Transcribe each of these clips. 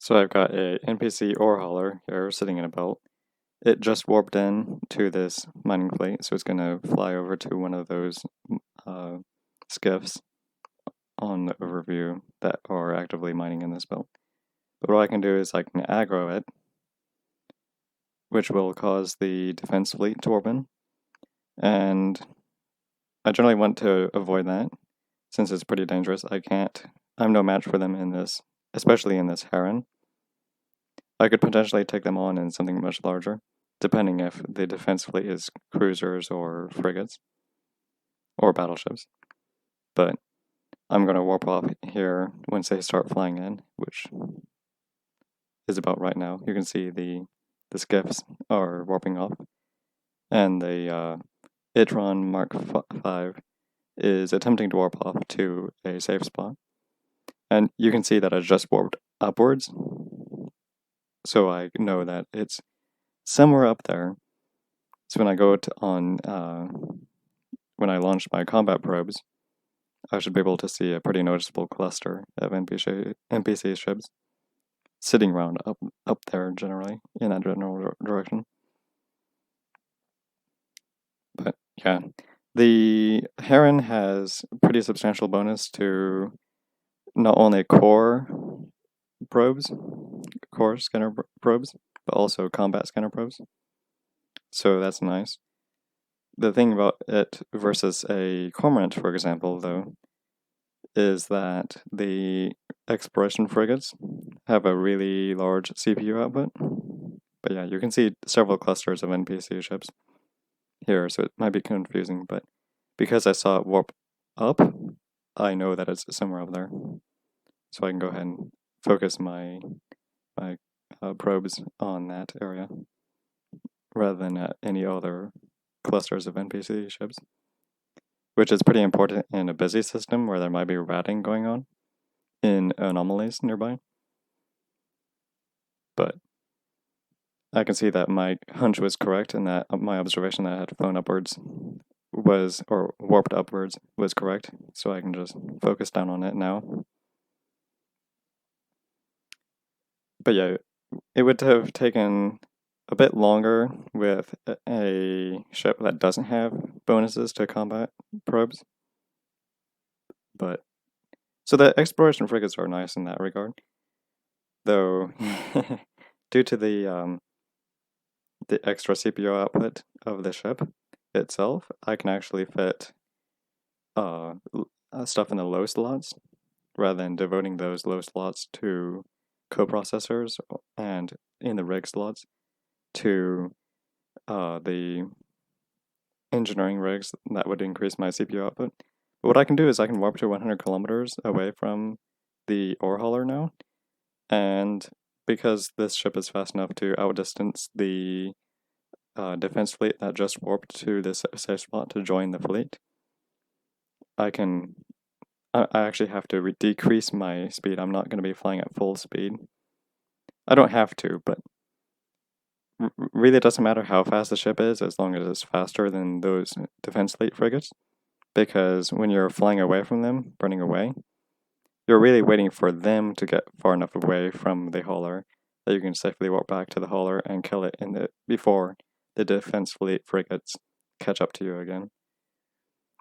So I've got a NPC ore hauler here sitting in a belt. It just warped in to this mining fleet, so it's going to fly over to one of those skiffs on the overview that are actively mining in this belt. But what I can do is I can aggro it, which will cause the defense fleet to warp in. And I generally want to avoid that, since it's pretty dangerous. I'm no match for them in this, especially in this Heron. I could potentially take them on in something much larger, depending if the defense fleet is cruisers or frigates or battleships. But I'm going to warp off here once they start flying in, which is about right now. You can see the skiffs are warping off, and the Itron Mark V is attempting to warp off to a safe spot. And you can see that I just warped upwards, so I know that it's somewhere up there. So when I go when I launch my combat probes, I should be able to see a pretty noticeable cluster of NPC ships sitting around up there generally, in that general direction. But yeah, the Heron has a pretty substantial bonus to not only core scanner probes, but also combat scanner probes. So that's nice. The thing about it versus a Cormorant, for example, though, is that the exploration frigates have a really large CPU output. But yeah, you can see several clusters of NPC ships here, so it might be confusing, but because I saw it warp up, I know that it's somewhere up there. So I can go ahead and focus my probes on that area, rather than at any other clusters of NPC ships, which is pretty important in a busy system where there might be ratting going on in anomalies nearby. But I can see that my hunch was correct, and that my observation that I had flown upwards or warped upwards was correct, so I can just focus down on it now. But yeah, it would have taken a bit longer with a ship that doesn't have bonuses to combat probes. But so the exploration frigates are nice in that regard, though due to the extra CPU output of the ship itself, I can actually fit stuff in the low slots rather than devoting those low slots to coprocessors and in the rig slots to the engineering rigs that would increase my CPU output. But what I can do is I can warp to 100 kilometers away from the ore hauler now, and because this ship is fast enough to outdistance the defense fleet that just warped to this safe spot to join the fleet, I actually have to decrease my speed. I'm not going to be flying at full speed. I don't have to, but really it doesn't matter how fast the ship is as long as it's faster than those defense fleet frigates, because when you're flying away from them, burning away, you're really waiting for them to get far enough away from the hauler that you can safely walk back to the hauler and kill it before the defense fleet frigates catch up to you again.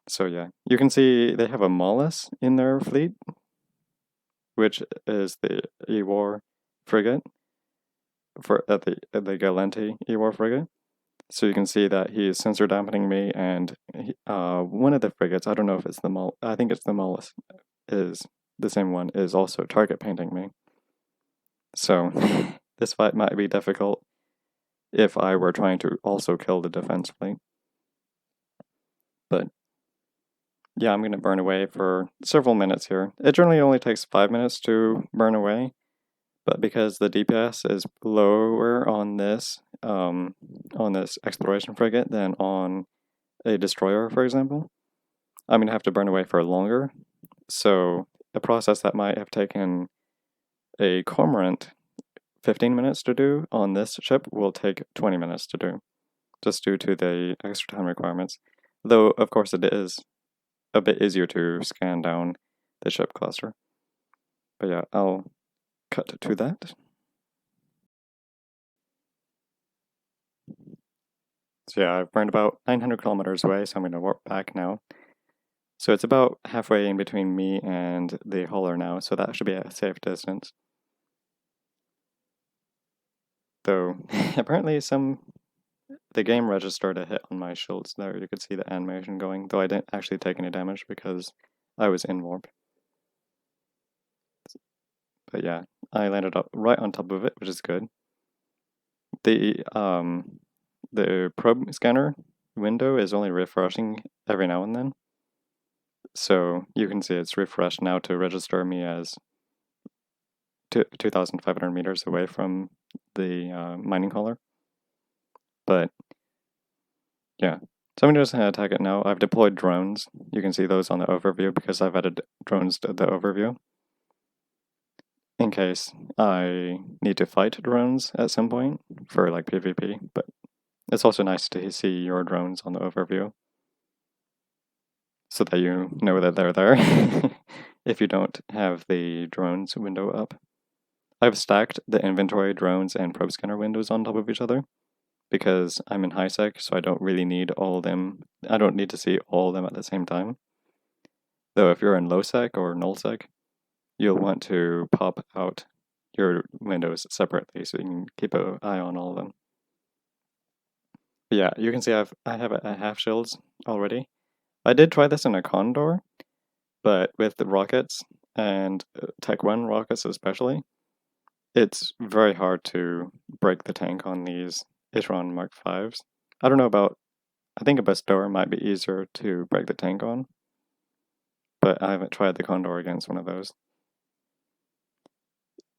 So yeah, you can see they have a Mollis in their fleet, which is the E-War frigate at the Galenti E-War frigate. So you can see that he is sensor dampening me, and one of the frigates, I don't know if it's I think it's the Mollis, is the same one, is also target painting me. So this fight might be difficult if I were trying to also kill the defense fleet. But yeah, I'm going to burn away for several minutes here. It generally only takes 5 minutes to burn away, but because the DPS is lower on this exploration frigate than on a destroyer, for example, I'm going to have to burn away for longer. So a process that might have taken a Cormorant 15 minutes to do on this ship will take 20 minutes to do, just due to the extra time requirements. Though, of course, it is a bit easier to scan down the ship cluster. But yeah, I'll cut to that. So yeah, I've burned about 900 kilometers away, so I'm going to warp back now. So it's about halfway in between me and the hauler now, so that should be a safe distance. Though, apparently the game registered a hit on my shields there. You could see the animation going, though I didn't actually take any damage because I was in warp. But yeah, I landed up right on top of it, which is good. The probe scanner window is only refreshing every now and then. So you can see it's refreshed now to register me as 2,500 meters away from the mining hauler. But yeah, so I'm just going to attack it now. I've deployed drones. You can see those on the overview because I've added drones to the overview in case I need to fight drones at some point for like PvP. But it's also nice to see your drones on the overview so that you know that they're there if you don't have the drones window up. I've stacked the inventory, drones, and probe scanner windows on top of each other because I'm in high sec, so I don't really need all of them. I don't need to see all of them at the same time. Though if you're in low sec or null sec, you'll want to pop out your windows separately so you can keep an eye on all of them. But yeah, you can see I have a half shields already. I did try this in a Condor, but with the rockets and Tech 1 rockets especially, it's very hard to break the tank on these Heron Mark 5s. I don't know about, I think a Bestower might be easier to break the tank on, but I haven't tried the Condor against one of those.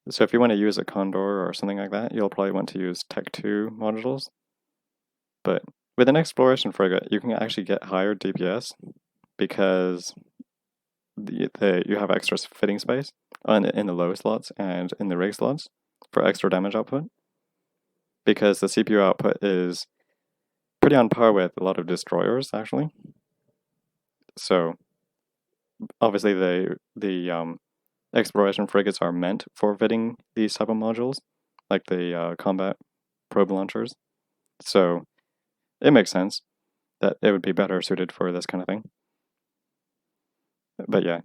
So if you want to use a Condor or something like that, you'll probably want to use Tech 2 modules. But with an exploration frigate, you can actually get higher DPS because you have extra fitting space in the low slots and in the rig slots for extra damage output. Because the CPU output is pretty on par with a lot of destroyers, actually. So obviously the exploration frigates are meant for fitting these type of modules, like the combat probe launchers. So it makes sense that it would be better suited for this kind of thing. But yeah,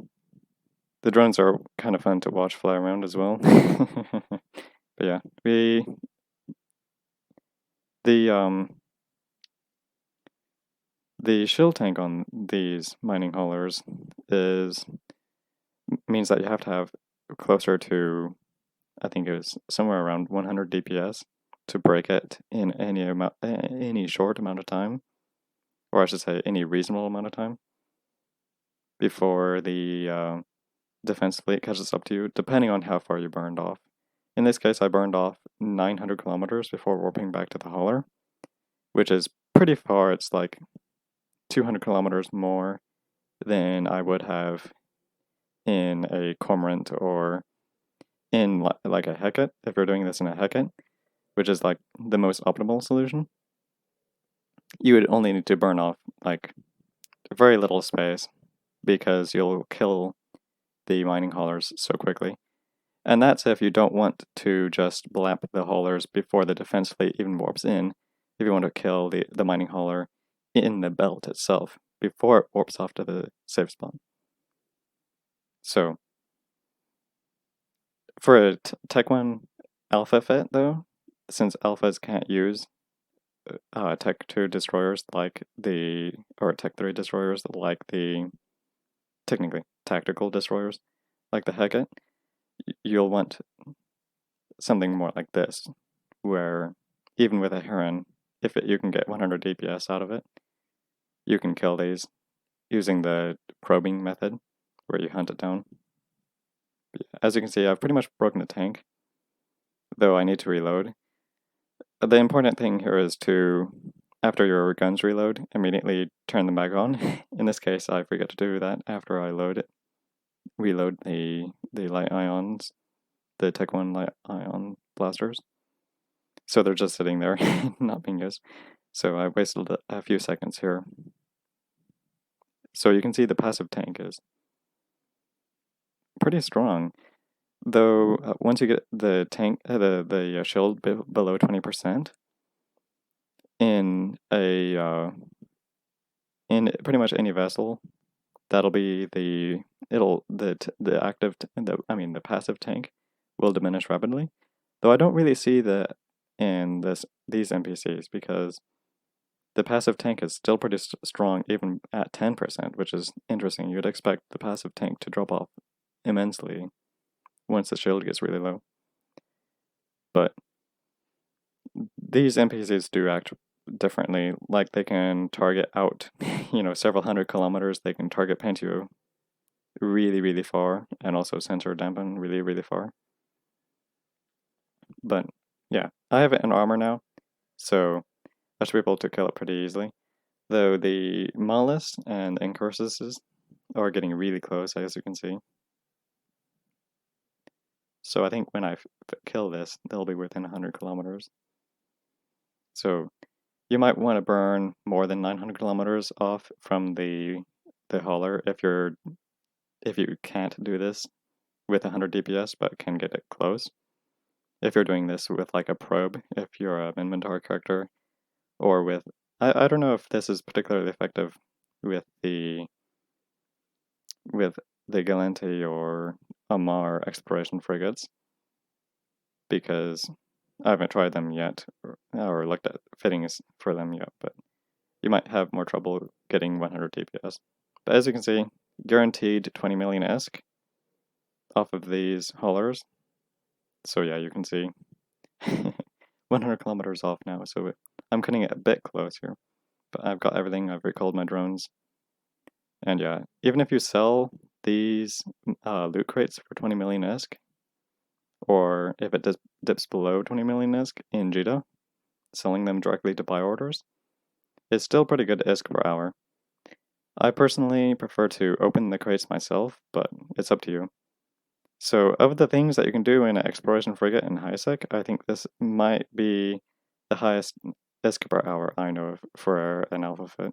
the drones are kind of fun to watch fly around as well. But yeah, the shield tank on these mining haulers means that you have to have closer to, I think it was somewhere around 100 DPS to break it in any short amount of time, or I should say any reasonable amount of time, before the defense fleet catches up to you, depending on how far you burned off. In this case, I burned off 900 kilometers before warping back to the hauler, which is pretty far. It's like 200 kilometers more than I would have in a cormorant or in like a Hecate, if you're doing this in a Hecate, which is like the most optimal solution. You would only need to burn off like very little space because you'll kill the mining haulers so quickly. And that's if you don't want to just blap the haulers before the defense fleet even warps in, if you want to kill the mining hauler in the belt itself before it warps off to the safe spot. So for a Tech 1 Alpha fit though, since alphas can't use Tech 2 destroyers or Tech 3 destroyers like technically tactical destroyers like the Hecate, you'll want something more like this, where even with a Heron, if you can get 100 DPS out of it, you can kill these using the probing method, where you hunt it down. But as you can see, I've pretty much broken the tank, though I need to reload. The important thing here is to, after your guns reload, immediately turn them back on. In this case, I forget to do that after I reload the light ions, the Tech 1 light ion blasters. So they're just sitting there, not being used. So I wasted a few seconds here. So you can see the passive tank is pretty strong. Though once you get the tank, the shield below 20%, in a in pretty much any vessel, that'll be the passive tank will diminish rapidly. Though I don't really see that in these NPCs because the passive tank is still pretty strong even at 10%, which is interesting. You'd expect the passive tank to drop off immensely once the shield gets really low. But these NPCs do act differently. Like they can target out, several hundred kilometers. They can target Pantio really, really far, and also sensor dampen really, really far. But yeah, I have it in armor now, so I should be able to kill it pretty easily. Though the Mollis and Incursuses are getting really close, as you can see. So I think when I kill this, they'll be within 100 kilometers. So you might want to burn more than 900 kilometers off from the hauler if you can't do this with 100 DPS but can get it close. If you're doing this with like a probe, if you're an inventory character, or with I don't know if this is particularly effective with the Galanti or Amar exploration frigates, because I haven't tried them yet or looked at fittings for them yet, but you might have more trouble getting 100 DPS. But as you can see, guaranteed 20 million ESC off of these haulers. So yeah, you can see 100 kilometers off now, so I'm cutting it a bit close here. But I've got everything, I've recalled my drones. And yeah, even if you sell these loot crates for 20 million ESC, or if it dips below 20 million ESC in JITA, selling them directly to buy orders, it's still pretty good ESC per hour. I personally prefer to open the crates myself, but it's up to you. So of the things that you can do in an exploration frigate in HiSec, I think this might be the highest ESC per hour I know of for an alpha fit.